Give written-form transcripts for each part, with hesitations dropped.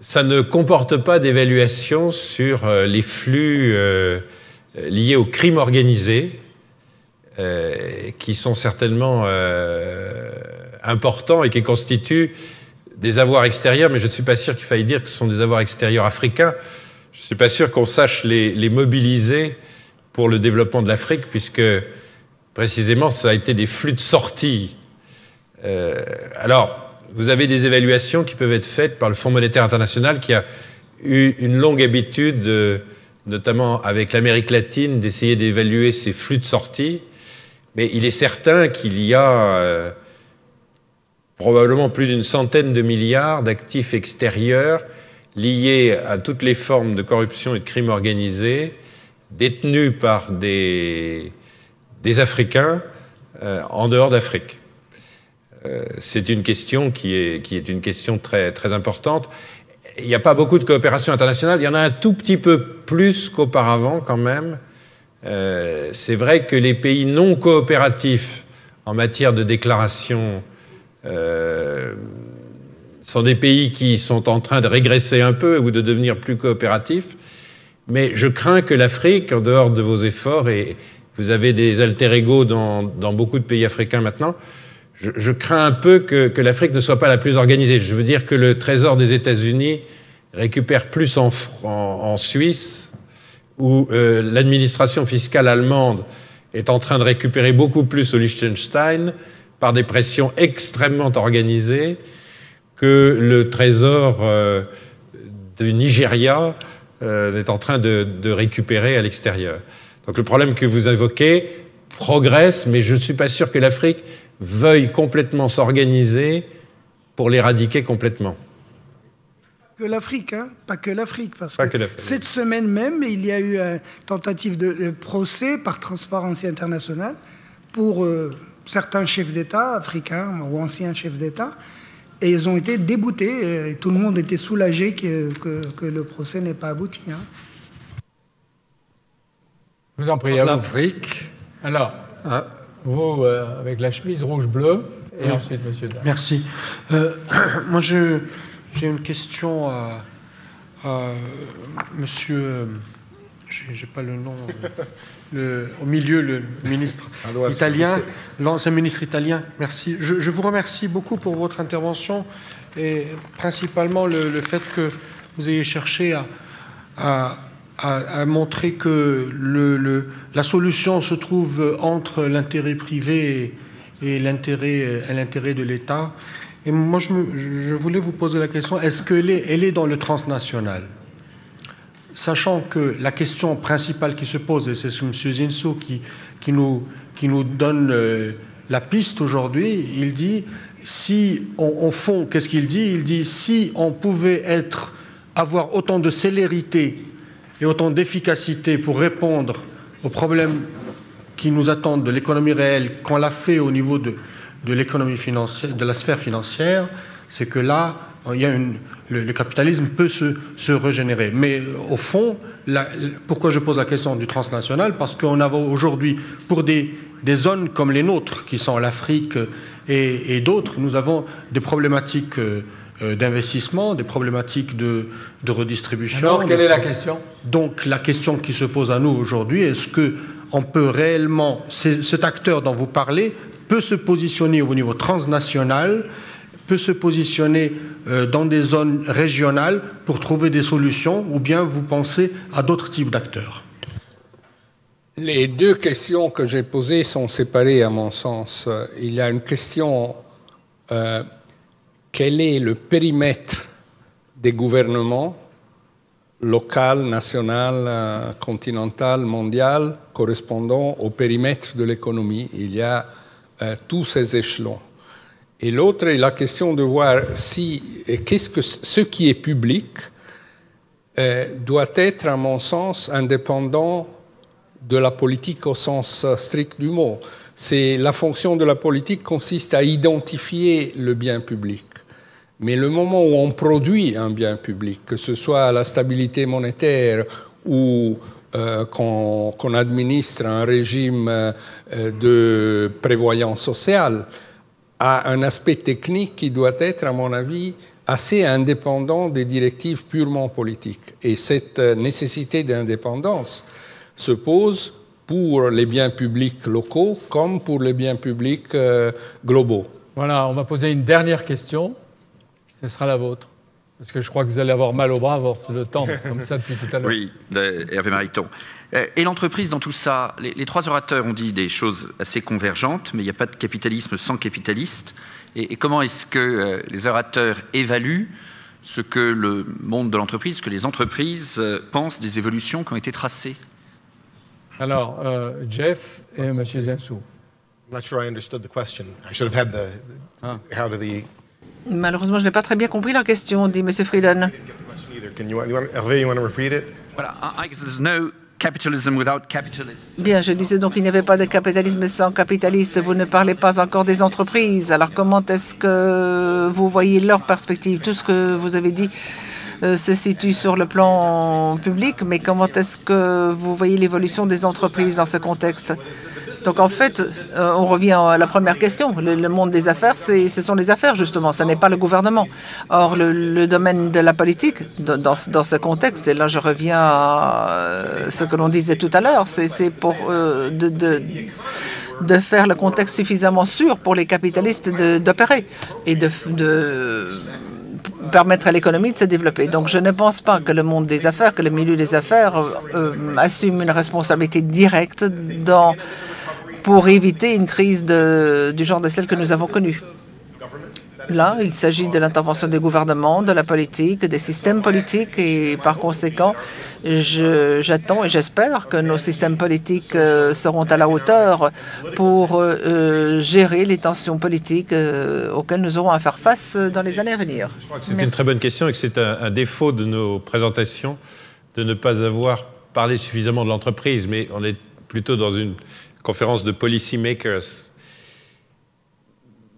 ça ne comporte pas d'évaluation sur les flux liés au crime organisé, qui sont certainement importants et qui constituent des avoirs extérieurs, mais je ne suis pas sûr qu'il faille dire que ce sont des avoirs extérieurs africains. Je ne suis pas sûr qu'on sache les mobiliser pour le développement de l'Afrique, puisque précisément ça a été des flux de sortie. Alors, vous avez des évaluations qui peuvent être faites par le Fonds monétaire international, qui a eu une longue habitude, notamment avec l'Amérique latine, d'essayer d'évaluer ces flux de sortie. Mais il est certain qu'il y a probablement plus d'une centaine de milliards d'actifs extérieurs liés à toutes les formes de corruption et de crime organisé, détenus par des Africains en dehors d'Afrique. C'est une question qui est une question très, très importante. Il n'y a pas beaucoup de coopération internationale. Il y en a un tout petit peu plus qu'auparavant quand même. C'est vrai que les pays non coopératifs en matière de déclaration sont des pays qui sont en train de régresser un peu ou de devenir plus coopératifs. Mais je crains que l'Afrique, en dehors de vos efforts, et vous avez des alter-ego dans beaucoup de pays africains maintenant, je crains un peu que l'Afrique ne soit pas la plus organisée. Je veux dire que le Trésor des États-Unis récupère plus en Suisse, où l'administration fiscale allemande est en train de récupérer beaucoup plus au Liechtenstein par des pressions extrêmement organisées, que le Trésor du Nigeria est en train de récupérer à l'extérieur. Donc le problème que vous évoquez progresse, mais je ne suis pas sûr que l'Afrique veuille complètement s'organiser pour l'éradiquer complètement. Que l'Afrique, hein, pas que l'Afrique, parce que cette semaine même, il y a eu une tentative de procès par Transparency International pour certains chefs d'État africains ou anciens chefs d'État, et ils ont été déboutés. Et tout le monde était soulagé que le procès n'ait pas abouti. Hein. Je vous en prie. L'Afrique. Alors, vous, avec la chemise rouge-bleu, et ensuite, monsieur Dahl. Merci. Moi, j'ai une question à monsieur... j'ai pas le nom... au milieu, le ministre italien, l'ancien ministre italien. Merci. Je vous remercie beaucoup pour votre intervention et principalement le fait que vous ayez cherché à montrer que la solution se trouve entre l'intérêt privé et l'intérêt de l'État. Et moi, je voulais vous poser la question, est-ce qu'elle est dans le transnational ? Sachant que la question principale qui se pose, et c'est M. Zinsou qui nous donne la piste aujourd'hui, il dit, si au fond, qu'est-ce qu'il dit? Il dit, si on pouvait avoir autant de célérité et autant d'efficacité pour répondre aux problèmes qui nous attendent de l'économie réelle qu'on l'a fait au niveau de l'économie financière, de la sphère financière, c'est que là, il y a le capitalisme peut se régénérer. Mais au fond, pourquoi je pose la question du transnational? Parce qu'on a aujourd'hui, pour des zones comme les nôtres, qui sont l'Afrique et d'autres, nous avons des problématiques d'investissement, des problématiques de redistribution. Alors, quelle est la question? Donc, la question qui se pose à nous aujourd'hui, est-ce qu'on peut réellement, cet acteur dont vous parlez, peut se positionner au niveau transnational, peut se positionner dans des zones régionales pour trouver des solutions, ou bien vous pensez à d'autres types d'acteurs? Les deux questions que j'ai posées sont séparées à mon sens. Il y a une question, quel est le périmètre des gouvernements local, national, continental, mondial, correspondant au périmètre de l'économie? Il y a tous ces échelons. Et l'autre est la question de voir si ce qui est public doit être, à mon sens, indépendant de la politique au sens strict du mot. La fonction de la politique consiste à identifier le bien public. Mais le moment où on produit un bien public, que ce soit la stabilité monétaire ou qu'on administre un régime de prévoyance sociale, a un aspect technique qui doit être, à mon avis, assez indépendant des directives purement politiques. Et cette nécessité d'indépendance se pose pour les biens publics locaux comme pour les biens publics globaux. Voilà, on va poser une dernière question. Ce sera la vôtre. Parce que je crois que vous allez avoir mal au bras à le temps, comme ça depuis tout à l'heure. Oui, Hervé Mariton. Et l'entreprise dans tout ça, les trois orateurs ont dit des choses assez convergentes, mais il n'y a pas de capitalisme sans capitaliste. Et comment est-ce que les orateurs évaluent ce que le monde de l'entreprise, ce que les entreprises pensent des évolutions qui ont été tracées? Alors, Jeff et M. Zinsou. I'm not sure I understood the question. I should have had how do the... Malheureusement, je n'ai pas très bien compris la question, dit M. Frieden. Hervé, you want to repeat it? Voilà, there's no capitalism without capitalism. Bien, je disais donc qu'il n'y avait pas de capitalisme sans capitaliste. Vous ne parlez pas encore des entreprises. Alors comment est-ce que vous voyez leur perspective? Tout ce que vous avez dit se situe sur le plan public, mais comment est-ce que vous voyez l'évolution des entreprises dans ce contexte? Donc en fait, on revient à la première question. Le monde des affaires, ce sont les affaires justement, ce n'est pas le gouvernement. Or, le domaine de la politique, dans ce contexte, et là je reviens à ce que l'on disait tout à l'heure, c'est pour de faire le contexte suffisamment sûr pour les capitalistes d'opérer et de permettre à l'économie de se développer. Donc je ne pense pas que le monde des affaires, que le milieu des affaires assume une responsabilité directe pour éviter une crise du genre de celle que nous avons connue. Là, il s'agit de l'intervention des gouvernements, de la politique, des systèmes politiques et par conséquent, j'attends et j'espère que nos systèmes politiques seront à la hauteur pour gérer les tensions politiques auxquelles nous aurons à faire face dans les années à venir. Je crois que c'est une très bonne question et que c'est un défaut de nos présentations de ne pas avoir parlé suffisamment de l'entreprise, mais on est plutôt dans une conférence de policy makers.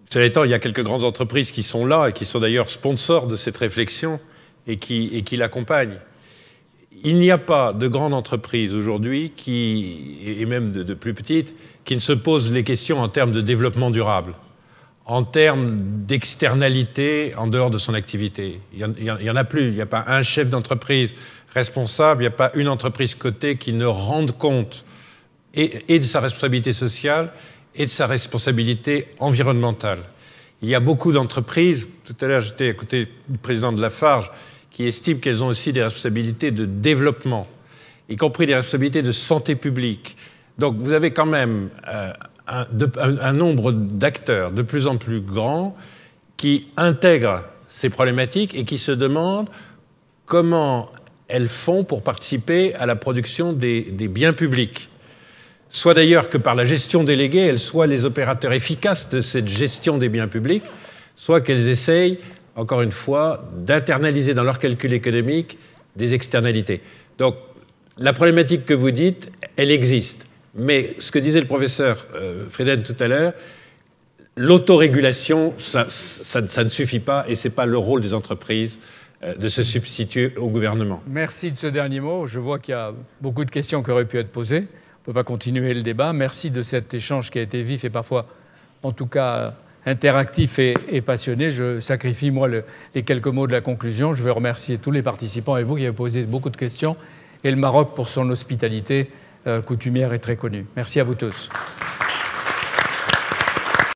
Cela étant, il y a quelques grandes entreprises qui sont là et qui sont d'ailleurs sponsors de cette réflexion et qui l'accompagnent. Il n'y a pas de grande entreprise aujourd'hui, et même de plus petites, qui ne se posent les questions en termes de développement durable, en termes d'externalité en dehors de son activité. Il n'y en a plus. Il n'y a pas un chef d'entreprise responsable, il n'y a pas une entreprise cotée qui ne rende compte et de sa responsabilité sociale et de sa responsabilité environnementale. Il y a beaucoup d'entreprises, tout à l'heure j'étais à côté du président de Lafarge, qui estiment qu'elles ont aussi des responsabilités de développement, y compris des responsabilités de santé publique. Donc vous avez quand même un nombre d'acteurs de plus en plus grand qui intègrent ces problématiques et qui se demandent comment elles font pour participer à la production des biens publics. Soit d'ailleurs que par la gestion déléguée, elles soient les opérateurs efficaces de cette gestion des biens publics, soit qu'elles essayent, encore une fois, d'internaliser dans leur calcul économique des externalités. Donc, la problématique que vous dites, elle existe. Mais ce que disait le professeur Frieden tout à l'heure, l'autorégulation, ça ne suffit pas et ce n'est pas le rôle des entreprises de se substituer au gouvernement. Merci de ce dernier mot. Je vois qu'il y a beaucoup de questions qui auraient pu être posées. On ne peut pas continuer le débat. Merci de cet échange qui a été vif et parfois, en tout cas, interactif et passionné. Je sacrifie, moi, les quelques mots de la conclusion. Je veux remercier tous les participants et vous qui avez posé beaucoup de questions et le Maroc pour son hospitalité coutumière et très connue. Merci à vous tous.